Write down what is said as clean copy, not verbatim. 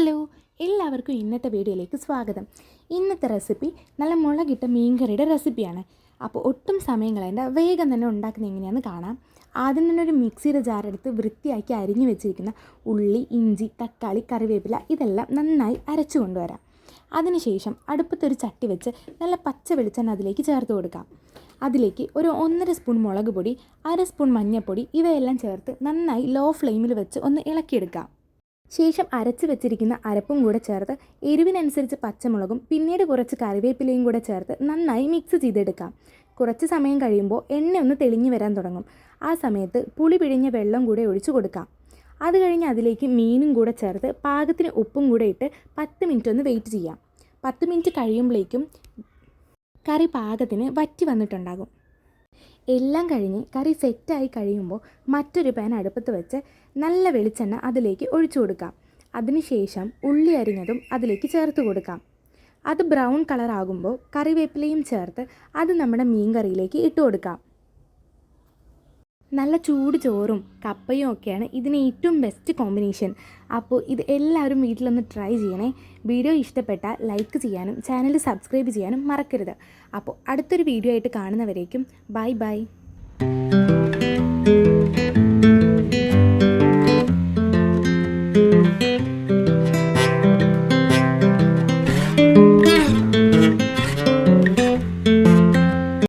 Hello, എല്ലാവർക്കും ഇന്നത്തെ വീഡിയോയിലേക്ക് സ്വാഗതം. ഇന്നത്തെ റെസിപ്പി നല്ല മുളകിട്ട മീൻകറിയുടെ റെസിപ്പിയാണ്. അപ്പോൾ ഒട്ടും സമയം കളയേണ്ട, വേഗം തന്നെ ഉണ്ടാക്കുന്നത് എങ്ങനെയാണെന്ന് കാണാം. ആദ്യം തന്നെ ഒരു മിക്സിയുടെ ജാറെടുത്ത് വൃത്തിയാക്കി അരിഞ്ഞു വെച്ചിരിക്കുന്ന ഉള്ളി, ഇഞ്ചി, തക്കാളി, കറിവേപ്പില ഇതെല്ലാം നന്നായി അരച്ചു കൊണ്ടുവരാം. അതിനുശേഷം അടുപ്പത്തൊരു ചട്ടി വെച്ച് നല്ല പച്ച വെളിച്ചെണ്ണ അതിലേക്ക് ചേർത്ത് കൊടുക്കാം. അതിലേക്ക് ഒരു 1.5 സ്പൂൺ മുളക് പൊടി, 1/2 സ്പൂൺ മഞ്ഞൾപ്പൊടി ഇവയെല്ലാം ചേർത്ത് നന്നായി ലോ ഫ്ലെയിമിൽ വെച്ച് ഒന്ന് ഇളക്കിയെടുക്കാം. ശേഷം അരച്ച് വെച്ചിരിക്കുന്ന അരപ്പും കൂടെ ചേർത്ത് എരിവിനനുസരിച്ച് പച്ചമുളകും പിന്നീട് കുറച്ച് കറിവേപ്പിലയും കൂടെ ചേർത്ത് നന്നായി മിക്സ് ചെയ്തെടുക്കാം. കുറച്ച് സമയം കഴിയുമ്പോൾ എണ്ണ ഒന്ന് തെളിഞ്ഞു വരാൻ തുടങ്ങും. ആ സമയത്ത് പുളി പിഴിഞ്ഞ വെള്ളം കൂടെ ഒഴിച്ചു കൊടുക്കാം. അത് കഴിഞ്ഞ് അതിലേക്ക് മീനും കൂടെ ചേർത്ത് പാകത്തിന് ഉപ്പും കൂടെ ഇട്ട് 10 മിനിറ്റ് ഒന്ന് വെയിറ്റ് ചെയ്യാം. 10 മിനിറ്റ് കഴിയുമ്പോഴേക്കും കറി പാകത്തിന് വറ്റി വന്നിട്ടുണ്ടാകും. എല്ലാം കഴിഞ്ഞ് കറി സെറ്റായി കഴിയുമ്പോൾ മറ്റൊരു പാൻ അടുപ്പത്ത് വെച്ച് നല്ല വെളിച്ചെണ്ണ അതിലേക്ക് ഒഴിച്ചു കൊടുക്കാം. അതിനുശേഷം ഉള്ളി അരിഞ്ഞതും അതിലേക്ക് ചേർത്ത് കൊടുക്കാം. അത് ബ്രൗൺ കളർ ആകുമ്പോൾ കറിവേപ്പിലയും ചേർത്ത് അത് നമ്മുടെ മീൻ കറിയിലേക്ക് ഇട്ട് കൊടുക്കാം. നല്ല ചൂട് ചോറും കപ്പയും ഒക്കെയാണ് ഇതിന് ഏറ്റവും ബെസ്റ്റ് കോമ്പിനേഷൻ. അപ്പോൾ ഇത് എല്ലാവരും വീട്ടിലൊന്ന് ട്രൈ ചെയ്യണേ. വീഡിയോ ഇഷ്ടപ്പെട്ടാൽ ലൈക്ക് ചെയ്യാനും ചാനൽ സബ്സ്ക്രൈബ് ചെയ്യാനും മറക്കരുത്. അപ്പോൾ അടുത്തൊരു വീഡിയോ ആയിട്ട് കാണുന്നവരേക്കും ബൈ ബൈ.